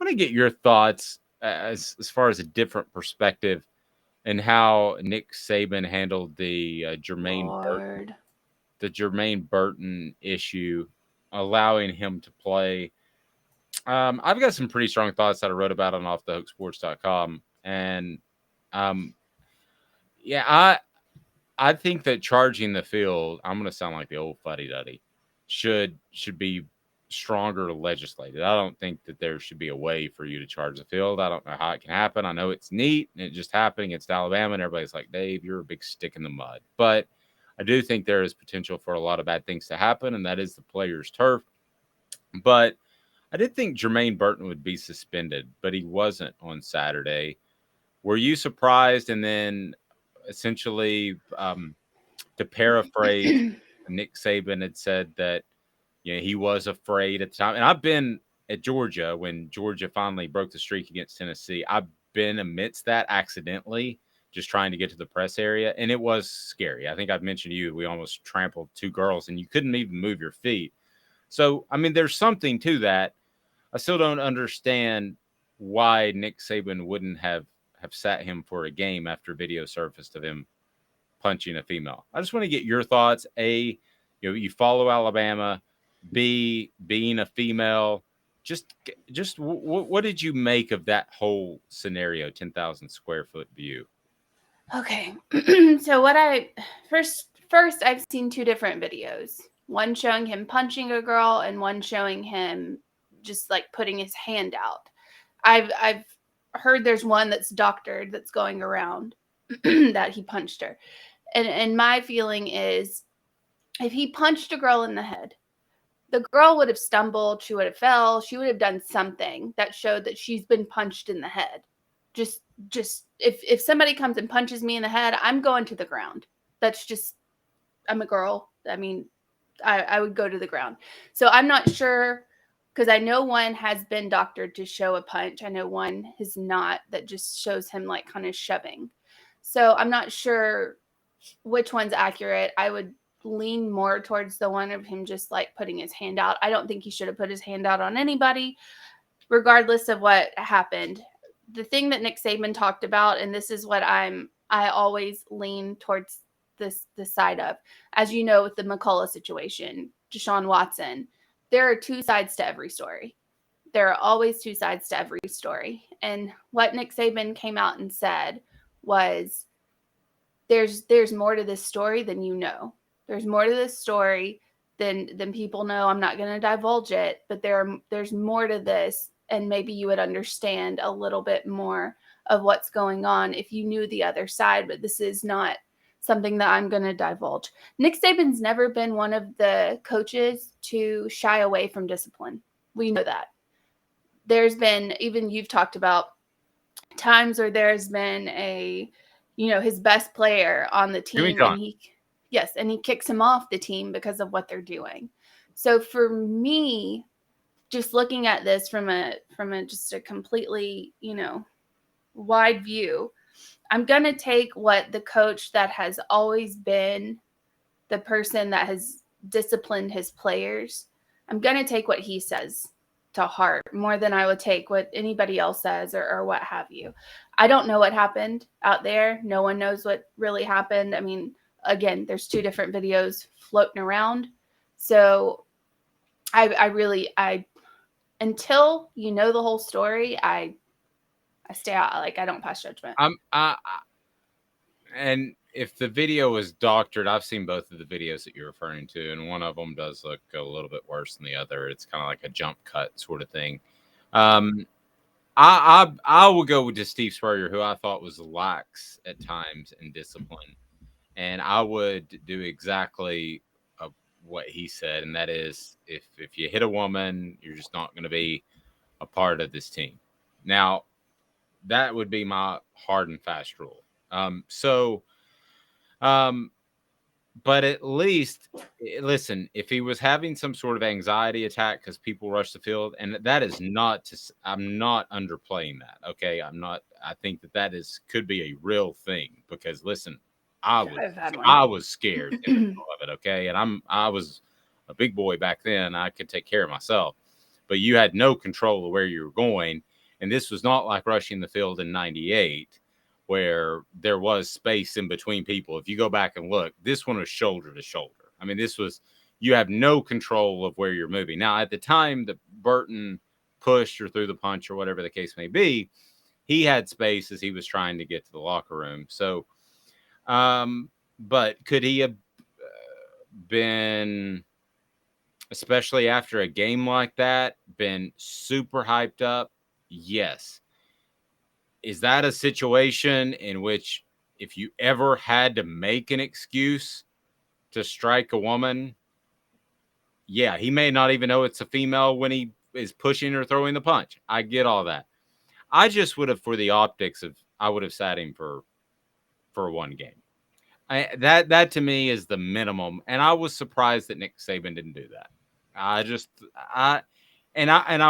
want to get your thoughts as far as a different perspective and how Nick Saban handled the Lord. Jermaine Burton issue, allowing him to play. I've got some pretty strong thoughts that I wrote about on offthehooksports.com. And um, yeah, I think that charging the field, I'm going to sound like the old fuddy duddy, should be stronger legislated. I don't think that there should be a way for you to charge the field. I don't know how it can happen. I know it's neat and it just happened against Alabama, and everybody's like, Dave, you're a big stick in the mud. But I do think there is potential for a lot of bad things to happen, and that is the player's turf. But I did think Jermaine Burton would be suspended, but he wasn't on Saturday. Were you surprised? And then essentially, to paraphrase, Nick Saban had said that he was afraid at the time. And I've been at Georgia when Georgia finally broke the streak against Tennessee. I've been amidst that accidentally, just trying to get to the press area, and it was scary. I think I've mentioned to you we almost trampled two girls, and you couldn't even move your feet. So, I mean, there's something to that. I still don't understand why Nick Saban wouldn't have sat him for a game after video surfaced of him punching a female. I just want to get your thoughts. A, you follow Alabama. B, being a female. Just what did you make of that whole scenario? 10,000 square foot view. Okay. So what first I've seen two different videos. One showing him punching a girl and one showing him just like putting his hand out. I've heard there's one that's doctored that's going around that he punched her. And my feeling is if he punched a girl in the head, the girl would have stumbled, she would have fell, she would have done something that showed that she's been punched in the head. Just if somebody comes and punches me in the head, I'm going to the ground. That's just, I'm a girl. I mean, I would go to the ground. So I'm not sure, because I know one has been doctored to show a punch. I know one is not, that just shows him like kind of shoving. So I'm not sure which one's accurate. I would lean more towards the one of him just like putting his hand out. I don't think he should have put his hand out on anybody, regardless of what happened. The thing that Nick Saban talked about, and this is what I always lean towards this side of, as you know, with the McCullough situation, Deshaun Watson, there are two sides to every story. There are always two sides to every story. And what Nick Saban came out and said was, there's more to this story than you know. There's more to this story than people know. I'm not going to divulge it, but there's more to this, and maybe you would understand a little bit more of what's going on if you knew the other side, but this is not something that I'm going to divulge. Nick Saban's never been one of the coaches to shy away from discipline. We know that. There's been, even you've talked about times where there's been his best player on the team, and he kicks him off the team because of what they're doing. So for me, just looking at this from a just a completely, wide view, I'm going to take what the coach that has always been the person that has disciplined his players, I'm going to take what he says to heart more than I would take what anybody else says or what have you. I don't know what happened out there. No one knows what really happened. I mean, again, there's two different videos floating around. So I until you know the whole story, I stay out. Like, I don't pass judgment. And if the video was doctored, I've seen both of the videos that you're referring to, and one of them does look a little bit worse than the other. It's kind of like a jump cut sort of thing. I will go with Steve Spurrier, who I thought was lax at times in discipline, and I would do exactly what he said, and that is, if you hit a woman, you're just not going to be a part of this team. Now, that would be my hard and fast rule. But at least, listen, if he was having some sort of anxiety attack because people rush the field, and that is not I'm not underplaying that. Okay. I think that could be a real thing, because listen, I was scared in the middle of it. Okay. And I was a big boy back then. I could take care of myself. but you had no control of where you were going. And this was not like rushing the field in 98 where there was space in between people. If you go back and look, this one was shoulder to shoulder. I mean, this was, you have no control of where you're moving. Now, at the time that Burton pushed or threw the punch or whatever the case may be, he had space as he was trying to get to the locker room. So, but could he have been, especially after a game like that, been super hyped up? Yes. Is that a situation in which if you ever had to make an excuse to strike a woman, yeah, he may not even know it's a female when he is pushing or throwing the punch. I get all that. I just would have, for the optics of, I would have sat him for one game. That to me is the minimum, and I was surprised that Nick Saban didn't do that. I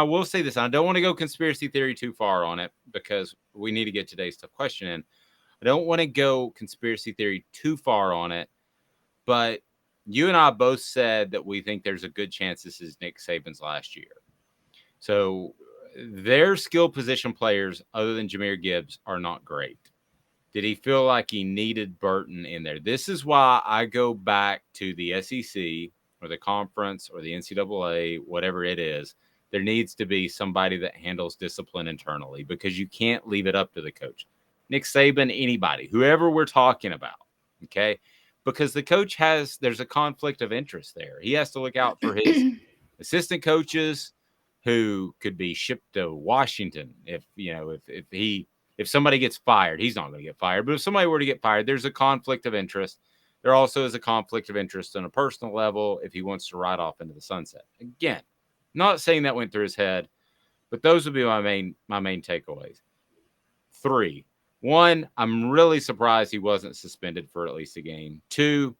will say this: I don't want to go conspiracy theory too far on it because we need to get today's tough question in. I don't want to go conspiracy theory too far on it, but you and I both said that we think there's a good chance this is Nick Saban's last year. So their skill position players, other than Jahmyr Gibbs, are not great. Did he feel like he needed Burton in there? This is why I go back to the SEC or the conference or the NCAA, whatever it is. There needs to be somebody that handles discipline internally because you can't leave it up to the coach. Nick Saban, anybody, whoever we're talking about, okay? Because the coach there's a conflict of interest there. He has to look out for his assistant coaches who could be shipped to Washington if somebody gets fired. He's not going to get fired. But if somebody were to get fired, there's a conflict of interest. There also is a conflict of interest on a personal level if he wants to ride off into the sunset. Again, not saying that went through his head, but those would be my main takeaways. 3. 1, I'm really surprised he wasn't suspended for at least a game. 2,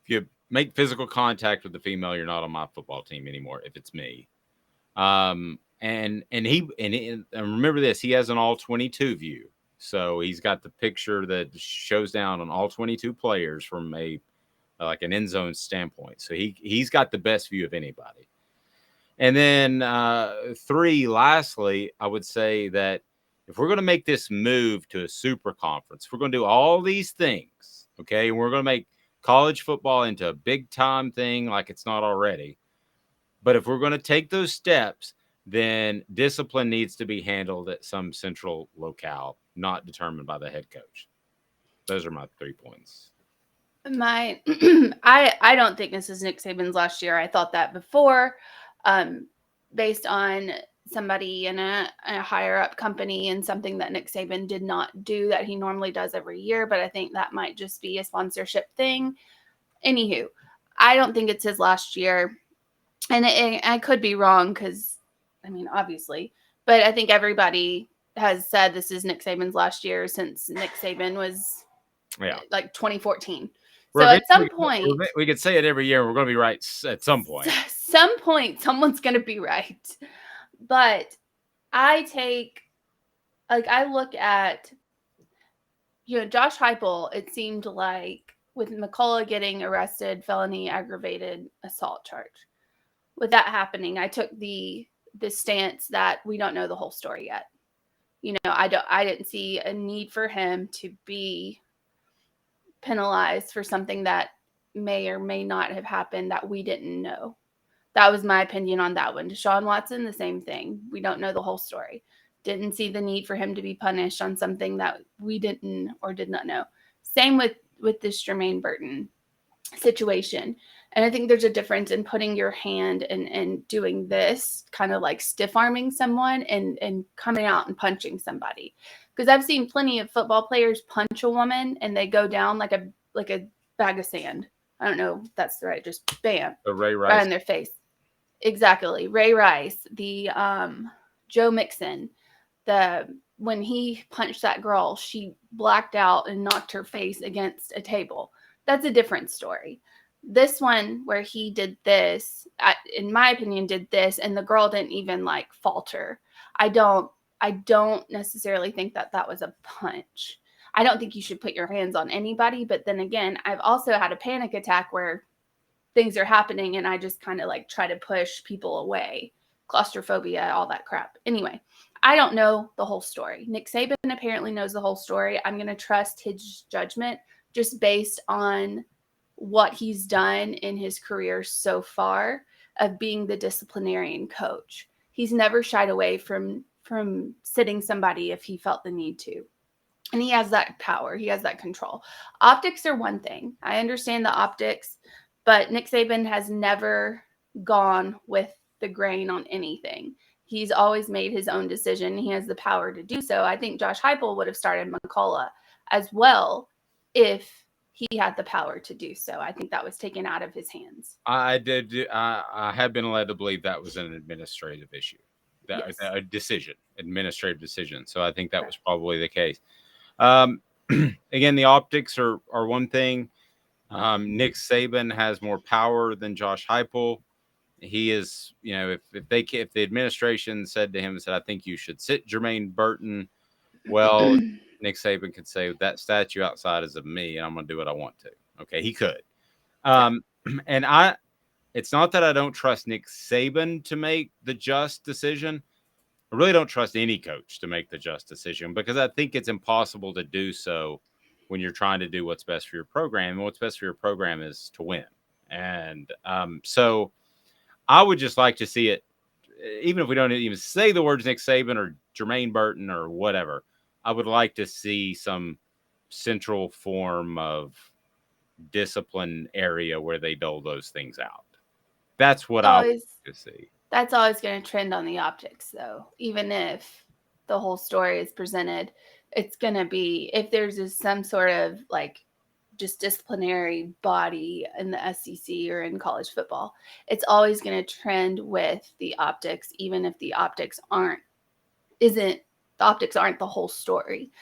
if you make physical contact with the female, you're not on my football team anymore if it's me. And remember this, he has an all 22 view. So he's got the picture that shows down on all 22 players from an end zone standpoint. So he's got the best view of anybody. And then 3, lastly, I would say that if we're going to make this move to a super conference, we're going to do all these things, okay, and we're going to make college football into a big time thing like it's not already. But if we're going to take those steps, then discipline needs to be handled at some central locale, not determined by the head coach. Those are my 3 points. I don't think this is Nick Saban's last year. I thought that before, based on somebody in a higher up company and something that Nick Saban did not do that he normally does every year. But I think that might just be a sponsorship thing. Anywho, I don't think it's his last year. And I could be wrong because, obviously. But I think everybody has said this is Nick Saban's last year since Nick Saban was like 2014. So at some point, we could say it every year. We're going to be right at some point. Some point, someone's going to be right. But I look at, Josh Heupel, it seemed like with McCullough getting arrested, felony aggravated assault charge. With that happening, I took the stance that we don't know the whole story yet. I didn't see a need for him to be penalized for something that may or may not have happened that we didn't know. That was my opinion on that one. Deshaun Watson, the same thing. We don't know the whole story. Didn't see the need for him to be punished on something that we didn't or did not know. Same with this Jermaine Burton situation. And I think there's a difference in putting your hand and doing this, kind of like stiff arming someone and coming out and punching somebody. Because I've seen plenty of football players punch a woman and they go down like a bag of sand. I don't know if that's right. Just bam. Ray Rice. Right in their face. Exactly. Ray Rice, the Joe Mixon, when he punched that girl, she blacked out and knocked her face against a table. That's a different story. This one where he did this, in my opinion, and the girl didn't even falter. I don't necessarily think that was a punch. I don't think you should put your hands on anybody. But then again, I've also had a panic attack where things are happening and I just kind of try to push people away. claustrophobia, all that crap. Anyway, I don't know the whole story. Nick Saban apparently knows the whole story. I'm going to trust his judgment just based on what he's done in his career so far of being the disciplinarian coach. He's never shied away from sitting somebody if he felt the need to. And he has that power. He has that control. Optics are one thing. I understand the optics, but Nick Saban has never gone with the grain on anything. He's always made his own decision. He has the power to do so. I think Josh Heupel would have started McCullough as well if he had the power to do so. I think that was taken out of his hands. I have been led to believe that was an administrative issue, Yes. a administrative decision. So I think that was probably the case. Again, the optics are one thing. Nick Saban has more power than Josh Heupel. He is, if the administration said to him, I think you should sit Jermaine Burton. Well, Nick Saban could say that statue outside is of me, and I'm going to do what I want to. Okay, he could. And it's not that I don't trust Nick Saban to make the just decision. I really don't trust any coach to make the just decision because I think it's impossible to do so when you're trying to do what's best for your program. And what's best for your program is to win. And so I would just like to see it, even if we don't even say the words Nick Saban or Jermaine Burton or whatever, I would like to see some central form of discipline area where they dole those things out. That's what I would like to see. That's always going to trend on the optics, though. Even if the whole story is presented, it's going to be, if there's some sort of like just disciplinary body in the SEC or in college football, it's always going to trend with the optics, even if the optics aren't the whole story.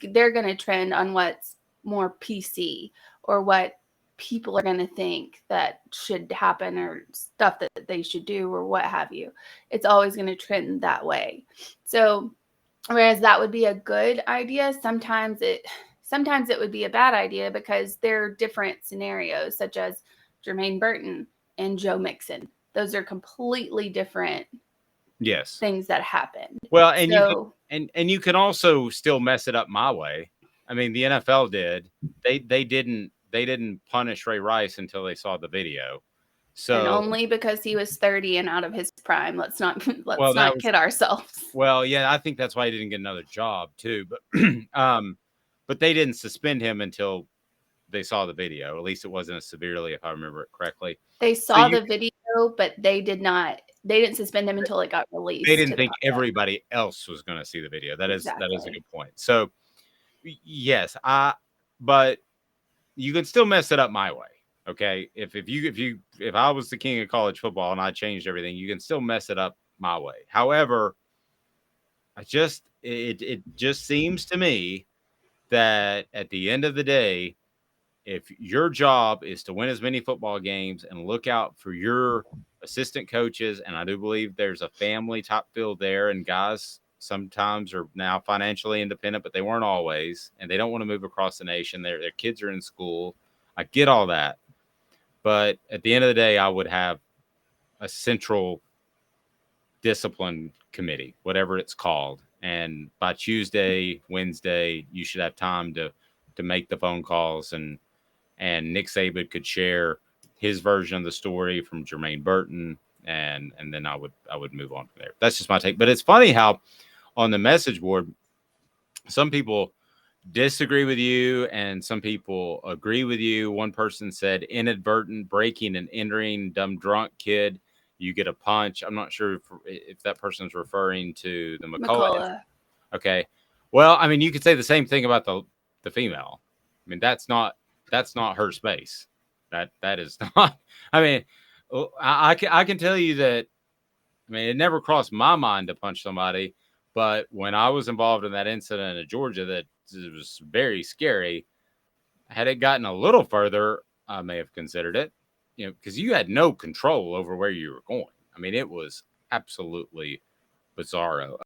They're going to trend on what's more PC or what people are going to think that should happen or stuff that they should do or what have you. It's always going to trend that way. So whereas that would be a good idea, sometimes it would be a bad idea because there are different scenarios, such as Jermaine Burton and Joe Mixon. Those are completely different things that happen. Well, and you can also still mess it up my way. I mean, the NFL did. They didn't punish Ray Rice until they saw the video. So, and only because he was 30 and out of his prime. Let's not kid ourselves. Well, yeah, I think that's why he didn't get another job too. But they didn't suspend him until they saw the video. At least it wasn't as severely, if I remember it correctly. They saw the video, but they didn't suspend him until it got released. They didn't think everybody else was going to see the video. That is a good point. So, yes, but you can still mess it up my way. Okay. If I was the king of college football and I changed everything, you can still mess it up my way. However, it just seems to me that at the end of the day, if your job is to win as many football games and look out for your assistant coaches, and I do believe there's a family top field there, and guys sometimes are now financially independent, but they weren't always, and they don't want to move across the nation. Their kids are in school. I get all that. But at the end of the day, I would have a central discipline committee, whatever it's called. And by Tuesday, Wednesday, you should have time to make the phone calls, and Nick Saban could share his version of the story from Jermaine Burton, and then I would move on from there. That's just my take. But it's funny how on the message board, some people disagree with you and some people agree with you. One person said inadvertent breaking and entering, dumb drunk kid, you get a punch. I'm not sure if that person is referring to the McCullough. Okay. Well, I mean, you could say the same thing about the female. I mean, that's not her space. That is not. I mean, I can tell you that. I mean, it never crossed my mind to punch somebody, but when I was involved in that incident in Georgia, that it was very scary. Had it gotten a little further, I may have considered it. Because you had no control over where you were going. I mean, it was absolutely bizarro.